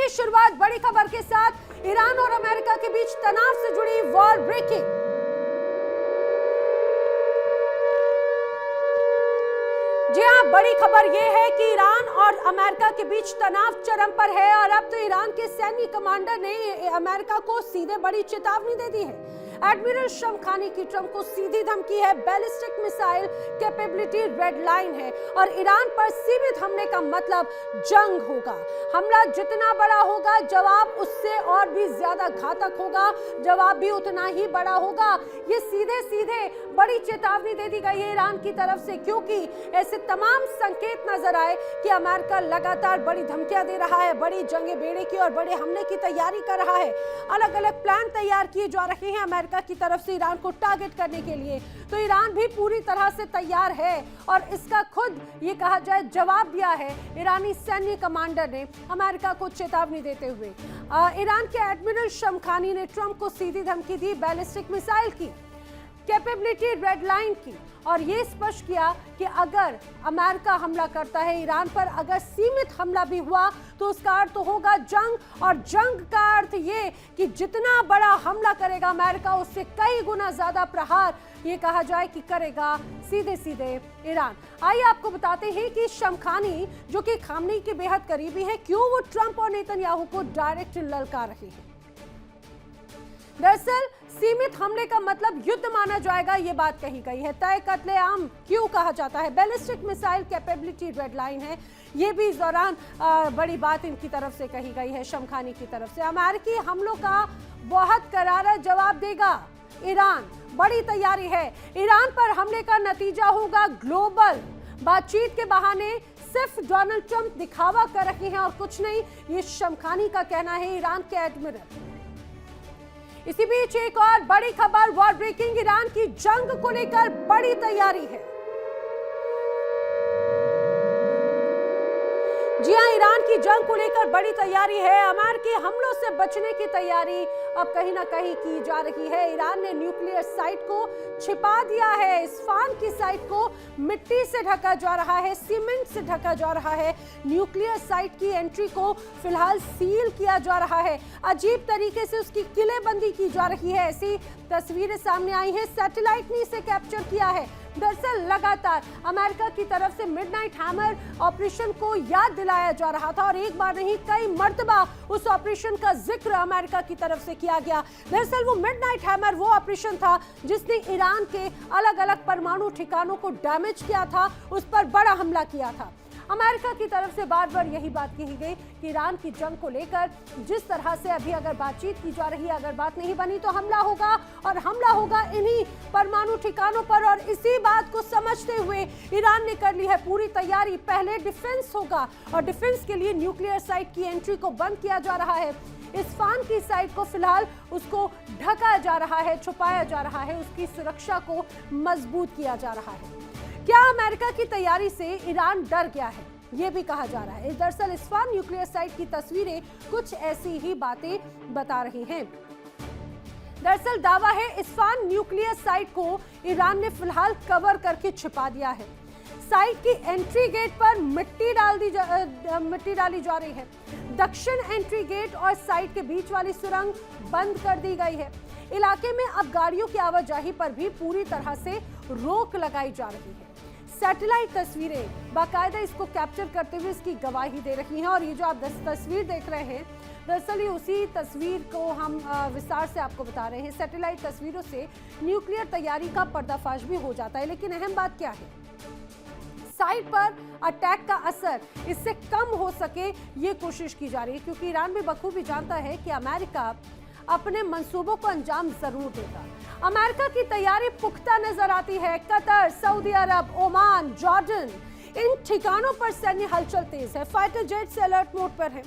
की शुरुआत बड़ी खबर के साथ, ईरान और अमेरिका के बीच तनाव से जुड़ी वॉर ब्रेकिंग। जी हां, बड़ी खबर यह है कि ईरान और अमेरिका के बीच तनाव चरम पर है और अब तो ईरान के सैन्य कमांडर ने अमेरिका को सीधे बड़ी चेतावनी दे दी है। एडमिरल शमखानी की ट्रंप को सीधी धमकी है, ballistic missile capability red line है और ईरान पर सीमित हमले का मतलब जंग होगा। हमला जितना बड़ा होगा, जवाब उससे और भी ज्यादा घातक होगा, जवाब भी उतना ही बड़ा होगा। ये सीधे सीधे बड़ी चेतावनी दे दी गई है ईरान की तरफ से, क्योंकि ऐसे तमाम संकेत नजर आए कि अमेरिका लगातार बड़ी धमकियां दे रहा है, बड़ी जंगे बेड़े की और बड़े हमले की तैयारी कर रहा है। अलग अलग प्लान तैयार किए जा रहे हैं अमेरिका की तरफ से ईरान को टारगेट करने के लिए। तो ईरान भी पूरी तरह से तैयार है और इसका खुद ये कहा जाए जवाब दिया है ईरानी सैन्य कमांडर ने अमेरिका को चेतावनी देते हुए। ईरान के एडमिरल शमखानी ने ट्रंप को सीधी धमकी दी, बैलिस्टिक मिसाइल की कैपेबिलिटी रेड लाइन की, और ये स्पष्ट किया कि अगर अमेरिका हमला करता है ईरान पर, अगर सीमित हमला भी हुआ तो उसका अर्थ तो होगा जंग, और जंग का अर्थ ये कि जितना बड़ा हमला करेगा अमेरिका उससे कई गुना ज्यादा प्रहार ये कहा जाए कि करेगा सीधे सीधे ईरान। आइए आपको बताते हैं कि शमखानी जो कि खामनेई के बेहद करीबी है, क्यों वो ट्रंप और नेतन्याहू को डायरेक्ट ललकार रहे हैं। दरअसल सीमित हमले का मतलब युद्ध माना जाएगा, ये बात कही गई है। तय कत्लेआम क्यों कहा जाता है, ballistic missile capability red line है, ये भी इस दौरान बड़ी बात इनकी तरफ से कही गई है शमखानी की तरफ से। अमेरिकी हमलों का बहुत करारा जवाब देगा ईरान, बड़ी तैयारी है। ईरान पर हमले का नतीजा होगा ग्लोबल। बातचीत के बहाने सिर्फ डोनाल्ड ट्रंप दिखावा कर रहे हैं और कुछ नहीं, ये शमखानी का कहना है, ईरान के एडमिरल। इसी बीच एक और बड़ी खबर, वॉर ब्रेकिंग, ईरान की जंग को लेकर बड़ी तैयारी है। जी हां, ईरान की जंग को लेकर बड़ी तैयारी है। अमेरिकी हमलों से बचने की तैयारी अब कहीं ना कहीं की जा रही है। ईरान ने न्यूक्लियर साइट को छिपा दिया है, इस्फान की साइट को मिट्टी से ढका जा रहा है, सीमेंट से ढका जा रहा है। न्यूक्लियर साइट की एंट्री को फिलहाल सील किया जा रहा है, अजीब तरीके से उसकी किलेबंदी की जा रही है। ऐसी तस्वीरें सामने आई हैं, सैटेलाइट ने इसे कैप्चर किया है। दरअसल लगातार अमेरिका की तरफ से मिडनाइट हैमर ऑपरेशन को याद दिलाया जा रहा था और एक बार नहीं कई मर्तबा उस ऑपरेशन का जिक्र अमेरिका की तरफ से किया गया। दरअसल वो मिडनाइट हैमर वो ऑपरेशन था जिसने ईरान के अलग अलग परमाणु ठिकानों को डैमेज किया था, उस पर बड़ा हमला किया था। अमेरिका की तरफ से बार बार यही बात कही गई कि ईरान की जंग को लेकर जिस तरह से अभी अगर बातचीत की जा रही है, अगर बात नहीं बनी तो हमला होगा, और हमला होगा इन्हीं परमाणु ठिकानों पर। और इसी बात को समझते हुए ईरान ने कर ली है पूरी तैयारी। पहले डिफेंस होगा और डिफेंस के लिए न्यूक्लियर साइट की एंट्री को बंद किया जा रहा है। इस्फान की साइट को फिलहाल उसको ढका जा रहा है, छुपाया जा रहा है, उसकी सुरक्षा को मजबूत किया जा रहा है। क्या अमेरिका की तैयारी से ईरान डर गया है, ये भी कहा जा रहा है। दरअसल इस्फान न्यूक्लियर साइट की तस्वीरें कुछ ऐसी ही बातें बता रही हैं। दरअसल दावा है इस्फान न्यूक्लियर साइट को ईरान ने फिलहाल कवर करके छिपा दिया है। साइट की एंट्री गेट पर मिट्टी डाली जा रही है। दक्षिण एंट्री गेट और साइट के बीच वाली सुरंग बंद कर दी गई है। इलाके में अब गाड़ियों की आवाजाही पर भी पूरी तरह से रोक लगाई जा रही है। सैटेलाइट तस्वीरें बाकायदा इसको कैप्चर करते हुए इसकी गवाही दे रही हैं और ये जो आप तस्वीर देख रहे हैं, दरअसल ये उसी तस्वीर को हम विस्तार से आपको बता रहे हैं। सैटेलाइट तस्वीरों से न्यूक्लियर तैयारी का पर्दाफाश भी हो जाता है, लेकिन अहम बात क्या है, साइट पर अटैक का असर इससे कम हो सके ये कोशिश की जा रही है, क्योंकि ईरान भी बखूबी जानता है कि अमेरिका अपने मंसूबों को अंजाम जरूर देगा। अमेरिका की तैयारी पुख्ता नजर आती है। कतर, सऊदी अरब, ओमान, जॉर्डन, इन ठिकानों पर सैन्य हलचल तेज है। फाइटर जेट से अलर्ट मोड पर है,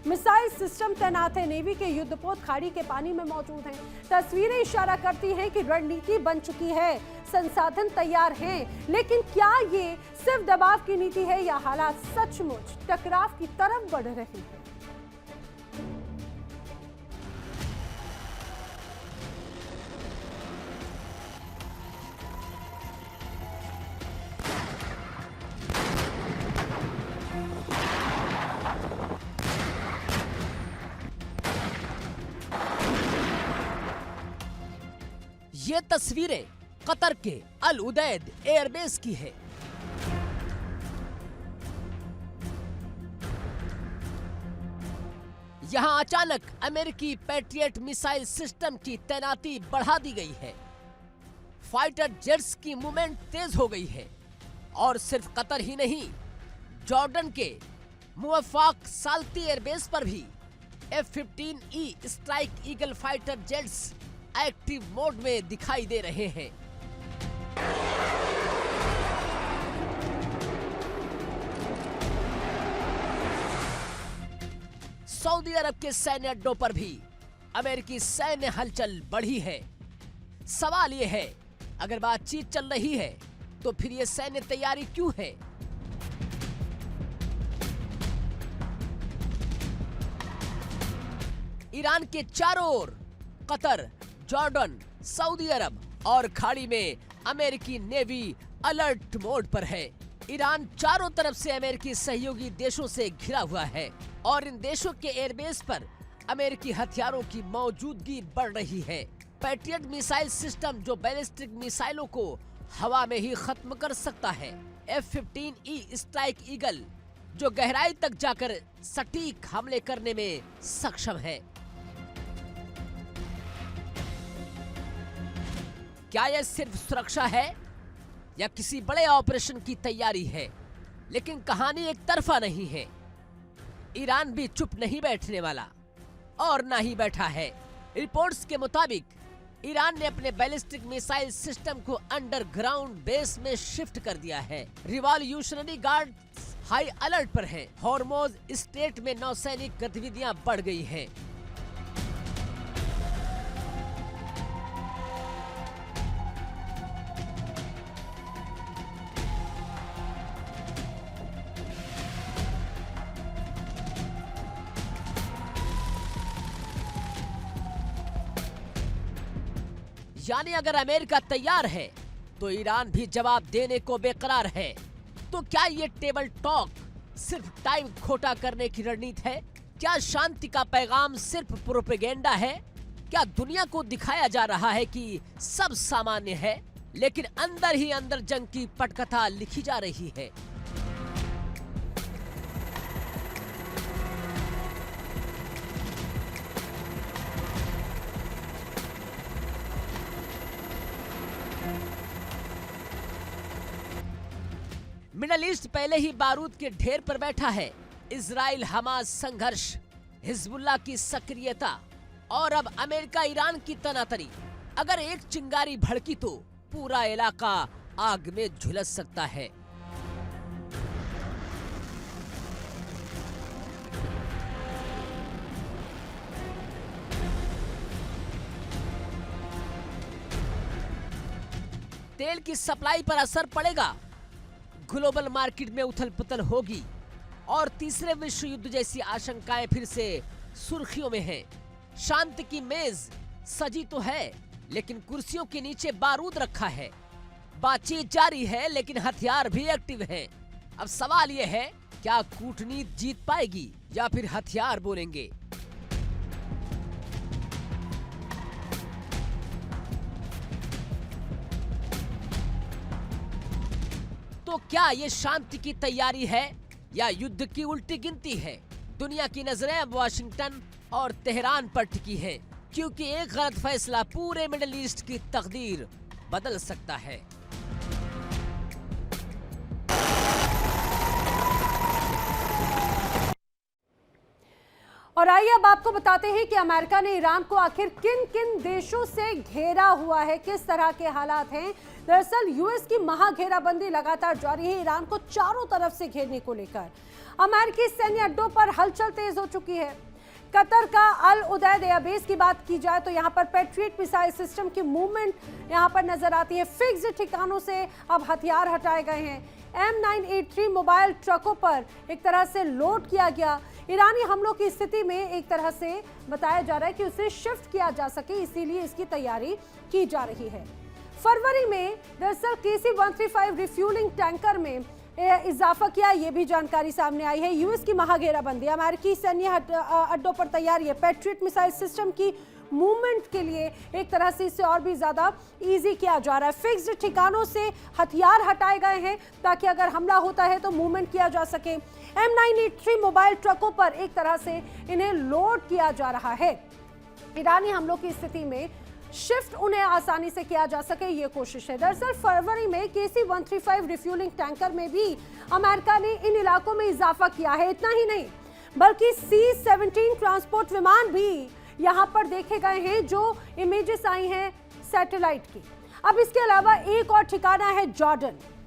मिसाइल सिस्टम तैनात है, नेवी के युद्धपोत खाड़ी के पानी में मौजूद हैं। तस्वीरें इशारा करती हैं कि रणनीति बन चुकी है, संसाधन तैयार हैं, लेकिन क्या ये सिर्फ दबाव की नीति है या हालात सचमुच टकराव की तरफ बढ़ रहे हैं? ये तस्वीरें कतर के अल उदैद एयरबेस की है। यहां अचानक अमेरिकी पैट्रियट मिसाइल सिस्टम की तैनाती बढ़ा दी गई है। फाइटर जेट्स की मूवमेंट तेज हो गई है और सिर्फ कतर ही नहीं, जॉर्डन के मुवफ्फाक साल्ती एयरबेस पर भी F-15E strike eagle fighter jets active mode में दिखाई दे रहे हैं। सऊदी अरब के सैन्य अड्डों पर भी अमेरिकी सैन्य हलचल बढ़ी है। सवाल यह है, अगर बातचीत चल रही है तो फिर ये सैन्य तैयारी क्यों है? ईरान के चारों ओर कतर, जॉर्डन, सऊदी अरब और खाड़ी में अमेरिकी नेवी अलर्ट मोड पर है। ईरान चारों तरफ से अमेरिकी सहयोगी देशों से घिरा हुआ है और इन देशों के एयरबेस पर अमेरिकी हथियारों की मौजूदगी बढ़ रही है। पैट्रियट मिसाइल सिस्टम जो बैलिस्टिक मिसाइलों को हवा में ही खत्म कर सकता है। F-15E स्ट्राइक ईगल जो गहराई तक जाकर सटीक हमले करने में सक्षम है। क्या यह सिर्फ सुरक्षा है या किसी बड़े ऑपरेशन की तैयारी है? लेकिन कहानी एक तरफा नहीं है। ईरान भी चुप नहीं बैठने वाला और ना ही बैठा है। रिपोर्ट्स के मुताबिक ईरान ने अपने बैलिस्टिक मिसाइल सिस्टम को अंडरग्राउंड बेस में शिफ्ट कर दिया है। रिवॉल्यूशनरी गार्ड हाई अलर्ट पर हैं। हॉर्मोज स्ट्रेट में नौसैनिक गतिविधियां बढ़ गई हैं। यानी अगर अमेरिका तैयार है तो ईरान भी जवाब देने को बेकरार है। तो क्या ये टेबल टॉक सिर्फ टाइम खोटा करने की रणनीति है? क्या शांति का पैगाम सिर्फ प्रोपेगेंडा है? क्या दुनिया को दिखाया जा रहा है कि सब सामान्य है, लेकिन अंदर ही अंदर जंग की पटकथा लिखी जा रही है? मिडल ईस्ट पहले ही बारूद के ढेर पर बैठा है। इजराइल हमास संघर्ष, हिजबुल्लाह की सक्रियता और अब अमेरिका ईरान की तनातनी। अगर एक चिंगारी भड़की तो पूरा इलाका आग में झुलस सकता है। तेल की सप्लाई पर असर पड़ेगा, ग्लोबल मार्केट में उथल पुथल होगी और तीसरे विश्व युद्ध जैसी आशंकाएं फिर से सुर्खियों में हैं। शांति की मेज सजी तो है, लेकिन कुर्सियों के नीचे बारूद रखा है। बातचीत जारी है, लेकिन हथियार भी एक्टिव हैं। अब सवाल यह है, क्या कूटनीति जीत पाएगी या फिर हथियार बोलेंगे? तो क्या ये शांति की तैयारी है या युद्ध की उल्टी गिनती है? दुनिया की नजरें अब वाशिंगटन और तेहरान पर टिकी हैं, क्योंकि एक गलत फैसला पूरे मिडिल ईस्ट की तकदीर बदल सकता है। और आइए अब आपको बताते हैं कि अमेरिका ने ईरान को आखिर किन किन देशों से घेरा हुआ है, किस तरह के हालात हैं। दरअसल यूएस की महाघेराबंदी लगातार जारी है ईरान को चारों तरफ से घेरने को लेकर। अमेरिकी सैन्य अड्डों पर हलचल तेज हो चुकी है। कतर का अल उदैद एयरबेस की बात की जाए तो यहाँ पर पैट्रियट मिसाइल सिस्टम की मूवमेंट यहाँ पर नजर आती है। फिक्स्ड ठिकानों से अब हथियार हटाए गए हैं। M983 मोबाइल ट्रकों पर एक तरह से लोड किया गया। ईरानी हमलों की स्थिति में एक तरह से बताया जा रहा है कि उसे शिफ्ट किया जा सके, इसीलिए इसकी तैयारी की जा रही है। फरवरी में दरअसल KC-135 रिफ्यूलिंग टैंकर में इजाफा किया, ये भी जानकारी सामने आई है। यूएस की महाघेराबंदी, अमेरिकी सैन्य अड्डों पर तैयारी है। पैट्रियट मिसाइल सिस्टम की मूवमेंट के लिए एक तरह से इसे और भी ज्यादा इजी किया जा रहा है। फिक्स्ड ठिकानों से हथियार हटाए गए हैं ताकि अगर हमला होता है तो मूवमेंट किया जा सके। M983 मोबाइल ट्रकों पर एक तरह से इन्हें लोड किया जा रहा है। ईरानी हमलों की स्थिति में शिफ्ट उन्हें आसानी से किया जा सके, ये कोशिश है। दरअसल फरवरी में KC-135 रिफ्यूलिंग टैंकर में भी अमेरिका ने इन इलाकों में इजाफा किया है। इतना ही नहीं बल्कि C-17 ट्रांसपोर्ट विमान भी यहां पर देखे गए हैं, जो इमेजेस आई हैं सैटेलाइट की। अब इसके अलावा एक और ठिकाना है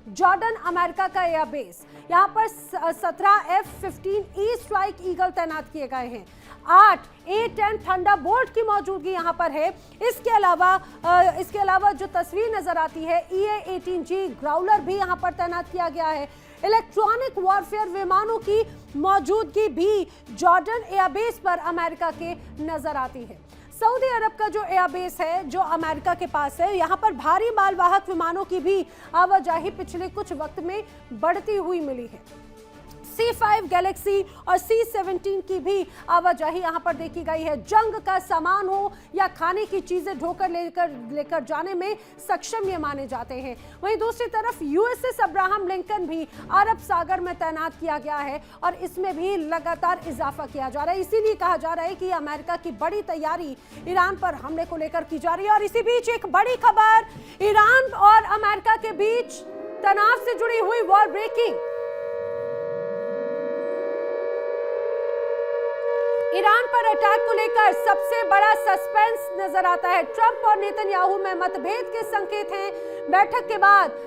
जॉर्डन अमेरिका का एयरबेस। यहाँ पर 17 F-15E स्ट्राइक ईगल तैनात किए गए हैं। 8 A-10 थंडरबोल्ट की मौजूदगी यहाँ पर है। इसके अलावा जो तस्वीर नजर आती है EA-18G ग्राउलर भी यहाँ पर तैनात किया गया है। इलेक्ट्रॉनिक वॉरफेयर विमानों की मौजूदगी भी जॉर्डन एयरबेस पर अमेरिका के नजर आती है। सऊदी अरब का जो एयरबेस है जो अमेरिका के पास है, यहाँ पर भारी मालवाहक विमानों की भी आवाजाही पिछले कुछ वक्त में बढ़ती हुई मिली है। C-5 गैलेक्सी और C-17 की भी आवाजाही यहाँ पर देखी गई है। जंग का सामान हो या खाने की चीजें ढोकर लेकर जाने में सक्षम ये माने जाते हैं। वहीं दूसरी तरफ USS अब्राहम लिंकन भी अरब सागर में तैनात किया गया है और इसमें भी लगातार इजाफा किया जा रहा है। इसीलिए कहा जा रहा है कि अमेरिका की बड़ी तैयारी ईरान पर हमले को लेकर की जा रही है। और इसी बीच एक बड़ी खबर, ईरान और अमेरिका के बीच तनाव से जुड़ी हुई वॉर ब्रेकिंग। ईरान पर अटैक को लेकर सबसे बड़ा सस्पेंस नजर आता है। ट्रंप और नेतन्याहू में मतभेद के संकेत हैं। बैठक के बाद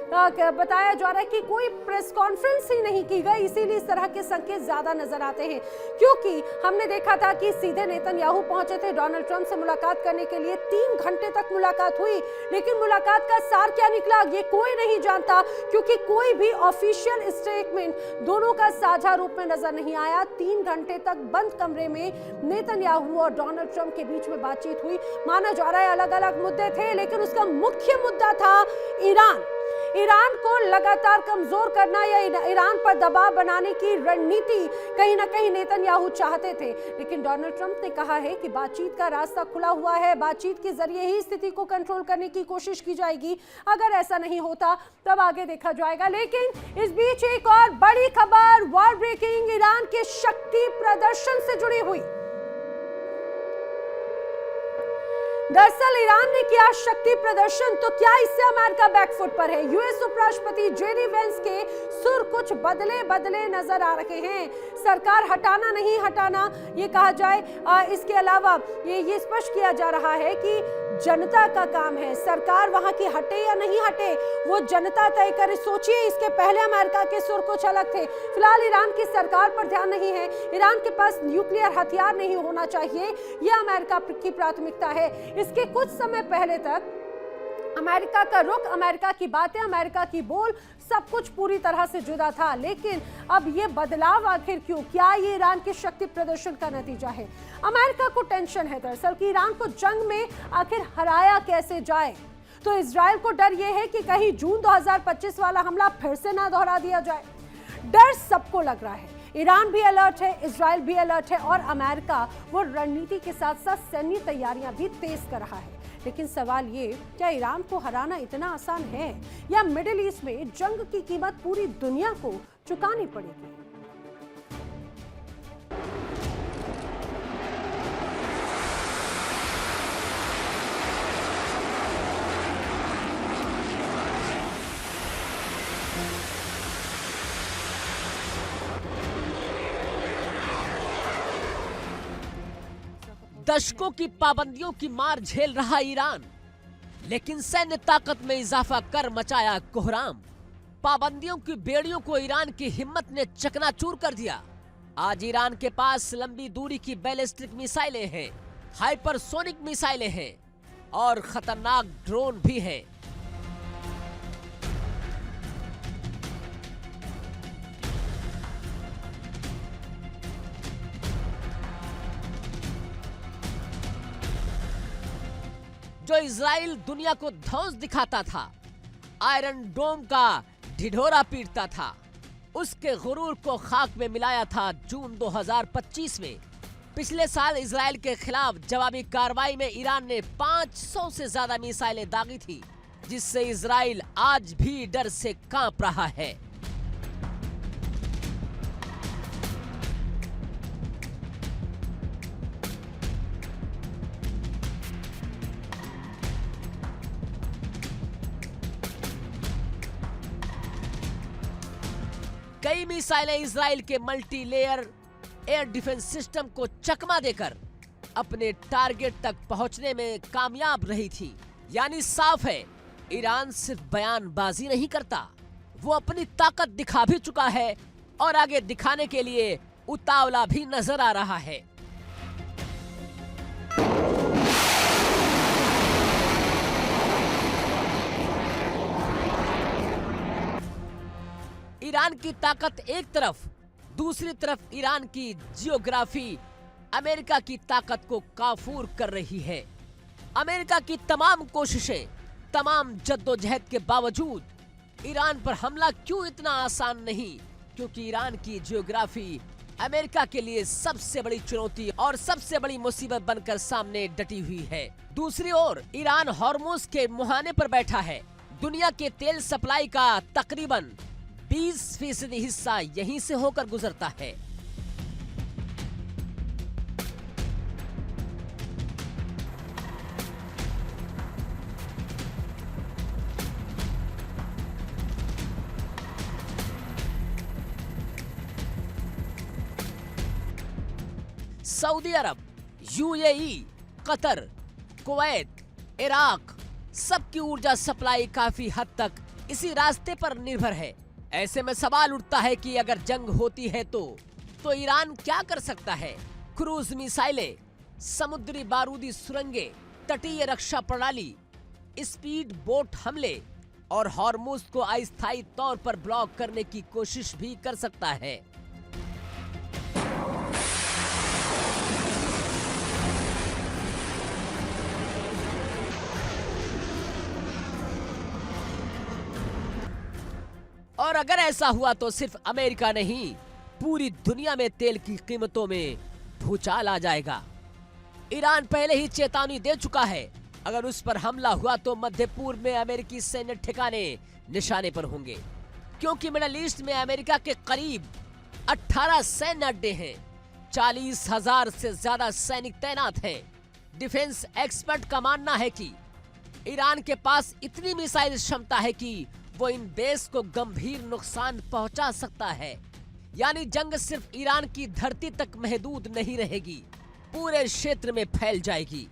बताया जा रहा है कि कोई प्रेस कॉन्फ्रेंस ही नहीं की गई, इसीलिए इस तरह के संकेत ज्यादा नजर आते हैं। क्योंकि हमने देखा था कि सीधे नेतन्याहू पहुंचे थे डोनाल्ड ट्रंप से मुलाकात करने के लिए। 3 घंटे तक मुलाकात हुई, लेकिन मुलाकात का सार क्या निकला ये कोई नहीं जानता, क्योंकि कोई भी ऑफिशियल स्टेटमेंट दोनों का साझा रूप में नजर नहीं आया। 3 घंटे तक बंद कमरे में नेतन्याहू और डोनाल्ड ट्रंप के बीच में बातचीत हुई। माना जा रहा है अलग अलग मुद्दे थे, लेकिन उसका मुख्य मुद्दा था ईरान को लगातार कमजोर करना या ईरान पर दबाव बनाने की रणनीति कहीं ना कहीं नेतन्याहू चाहते थे। लेकिन डोनाल्ड ट्रंप ने कहा है कि बातचीत का रास्ता खुला हुआ है, बातचीत के जरिए ही स्थिति को कंट्रोल करने की कोशिश की जाएगी। अगर ऐसा नहीं होता तब आगे देखा जाएगा। लेकिन इस बीच एक और बड़ी खबर, वॉर ब्रेकिंग, ईरान के शक्ति प्रदर्शन से जुड़ी हुई। दरअसल ईरान ने किया शक्ति प्रदर्शन, तो क्या इससे अमेरिका बैकफुट पर है? यूएस उपराष्ट्रपति जेडी वेंस के सुर कुछ बदले नजर आ रहे हैं। सरकार हटाना नहीं हटाना ये कहा जाए, इसके अलावा ये स्पष्ट किया जा रहा है कि जनता का काम है। सरकार वहां की हटे या नहीं हटे वो जनता तय करे। सोचिए, इसके पहले अमेरिका के सुर कुछ अलग थे। फिलहाल ईरान की सरकार पर ध्यान नहीं है। ईरान के पास न्यूक्लियर हथियार नहीं होना चाहिए, यह अमेरिका की प्राथमिकता है। इसके कुछ समय पहले तक अमेरिका का रुख, अमेरिका की बातें, अमेरिका की बोल, सब कुछ पूरी तरह से जुदा था। लेकिन अब ये बदलाव आखिर क्यों? क्या ये ईरान के शक्ति प्रदर्शन का नतीजा है? अमेरिका को टेंशन है दरअसल कि ईरान को जंग में आखिर हराया कैसे जाए। तो इजराइल को डर यह है कि कहीं जून 2025 वाला हमला फिर से ना दोहरा दिया जाए। डर सबको लग रहा है। ईरान भी अलर्ट है, इजराइल भी अलर्ट है और अमेरिका वो रणनीति के साथ साथ सैन्य तैयारियां भी तेज कर रहा है। लेकिन सवाल ये, क्या ईरान को हराना इतना आसान है या मिडिल ईस्ट में जंग की कीमत पूरी दुनिया को चुकानी पड़ेगी? दशकों की पाबंदियों की मार झेल रहा ईरान, लेकिन सैन्य ताकत में इजाफा कर मचाया कोहराम। पाबंदियों की बेड़ियों को ईरान की हिम्मत ने चकनाचूर कर दिया। आज ईरान के पास लंबी दूरी की बैलिस्टिक मिसाइलें हैं, हाइपरसोनिक मिसाइलें हैं और खतरनाक ड्रोन भी हैं। जो इजराइल दुनिया को ध्वंस दिखाता था, आयरन डोम का ढिढोरा पीटता था, उसके गुरूर को खाक में मिलाया था जून 2025 में। पिछले साल इजराइल के खिलाफ जवाबी कार्रवाई में ईरान ने 500 से ज्यादा मिसाइलें दागी थी, जिससे इजराइल आज भी डर से कांप रहा है। कई मिसाइलें इजराइल के multi layer air defence system को चकमा देकर अपने टारगेट तक पहुंचने में कामयाब रही थी। यानी साफ है, ईरान सिर्फ बयानबाजी नहीं करता, वो अपनी ताकत दिखा भी चुका है और आगे दिखाने के लिए उतावला भी नजर आ रहा है। ईरान की ताकत एक तरफ, दूसरी तरफ ईरान की जियोग्राफी अमेरिका की ताकत को काफूर कर रही है। अमेरिका की तमाम कोशिशें, तमाम जद्दोजहद के बावजूद ईरान पर हमला क्यों इतना आसान नहीं? क्योंकि ईरान की जियोग्राफी अमेरिका के लिए सबसे बड़ी चुनौती और सबसे बड़ी मुसीबत बनकर सामने डटी हुई है। दूसरी ओर ईरान हॉर्मुज के मुहाने पर बैठा है। दुनिया के तेल सप्लाई का तकरीबन 20% हिस्सा यहीं से होकर गुजरता है। सऊदी अरब, यूएई, कतर, कुवैत, इराक, सबकी ऊर्जा सप्लाई काफी हद तक इसी रास्ते पर निर्भर है। ऐसे में सवाल उठता है कि अगर जंग होती है तो ईरान क्या कर सकता है? क्रूज मिसाइलें, समुद्री बारूदी सुरंगें, तटीय रक्षा प्रणाली, स्पीड बोट हमले और हॉर्मुज को अस्थायी तौर पर ब्लॉक करने की कोशिश भी कर सकता है। और अगर ऐसा हुआ तो सिर्फ अमेरिका नहीं, पूरी दुनिया में तेल की कीमतों में भूचाल आ जाएगा। ईरान पहले ही चेतावनी दे चुका है, अगर उस पर हमला हुआ तो मध्य पूर्व में अमेरिकी सैन्य ठिकाने निशाने पर होंगे, क्योंकि मिडल ईस्ट में अमेरिका के करीब 18 सैन्य अड्डे हैं, 40,000 से ज्यादा सैनिक तैनात हैं। डिफेंस एक्सपर्ट का मानना है कि ईरान के पास इतनी मिसाइल क्षमता है कि वो इन बेस को गंभीर नुकसान पहुंचा सकता है। यानी जंग सिर्फ ईरान की धरती तक महदूद नहीं रहेगी, पूरे क्षेत्र में फैल जाएगी।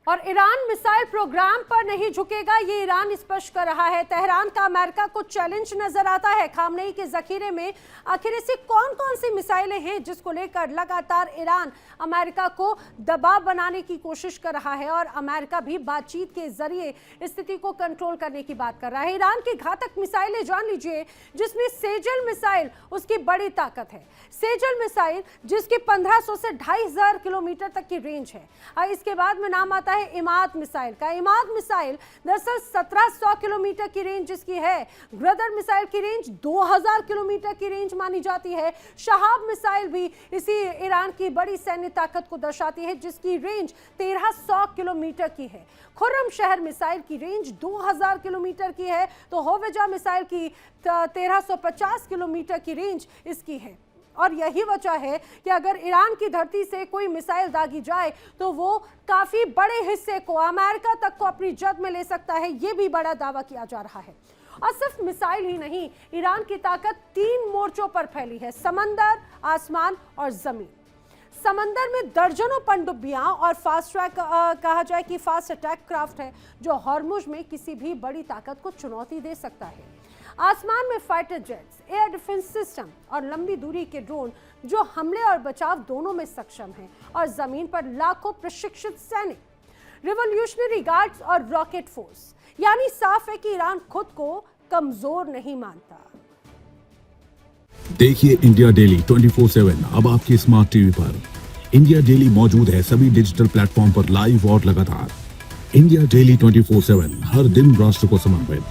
और ईरान मिसाइल प्रोग्राम पर नहीं झुकेगा, ये ईरान स्पष्ट कर रहा है। तेहरान का अमेरिका को चैलेंज नजर आता है। खामनेई के जखीरे में आखिर ऐसी कौन कौन सी मिसाइलें हैं जिसको लेकर लगातार ईरान अमेरिका को दबाव बनाने की कोशिश कर रहा है और अमेरिका भी बातचीत के जरिए स्थिति को कंट्रोल करने की बात कर रहा है। ईरान की घातक मिसाइलें जान लीजिए, जिसमें सेजल मिसाइल उसकी बड़ी ताकत है। सेजल मिसाइल जिसकी 1500 से 2500 किलोमीटर तक की रेंज है। और इसके बाद में नाम आता है इमाद मिसाइल का। इमाद मिसाइल दरअसल 1700 किलोमीटर की रेंज जिसकी है। ग्रदर मिसाइल की रेंज 2000 किलोमीटर की रेंज मानी जाती है। शहाब मिसाइल भी इसी ईरान की बड़ी सैन्य ताकत को दर्शाती है, जिसकी रेंज 1300 किलोमीटर की है। खुर्रम शहर मिसाइल की रेंज 2000 किलोमीटर की है, तो होवेजा मिसाइल की 1350 किलोमीटर की रेंज इसकी है। और यही वजह है कि अगर ईरान की धरती से कोई मिसाइल दागी जाए तो वो काफी बड़े हिस्से को, अमेरिका तक को अपनी जद में ले सकता है। ये भी बड़ा दावा किया जा रहा है। और सिर्फ मिसाइल ही नहीं, ईरान की ताकत 3 मोर्चों पर फैली है, समंदर, आसमान और जमीन। समंदर में दर्जनों पनडुब्बियां और फास्ट ट्रैक कहा जाए कि फास्ट अटैक क्राफ्ट है, जो हॉर्मुज में किसी भी बड़ी ताकत को चुनौती दे सकता है। आसमान में fighter jets, air defence system और लंबी दूरी के ड्रोन जो हमले और बचाव दोनों में सक्षम हैं। और जमीन पर लाखों प्रशिक्षित सैनिक, रिवॉल्यूशनरी गार्ड्स और रॉकेट फोर्स। यानी साफ है कि ईरान खुद को कमजोर नहीं मानता। देखिए इंडिया डेली 24/7 अब आपके स्मार्ट टीवी पर। इंडिया डेली मौजूद है सभी डिजिटल प्लेटफॉर्म पर लाइव और लगातार। इंडिया डेली 24/7, हर दिन राष्ट्र को समर्पित।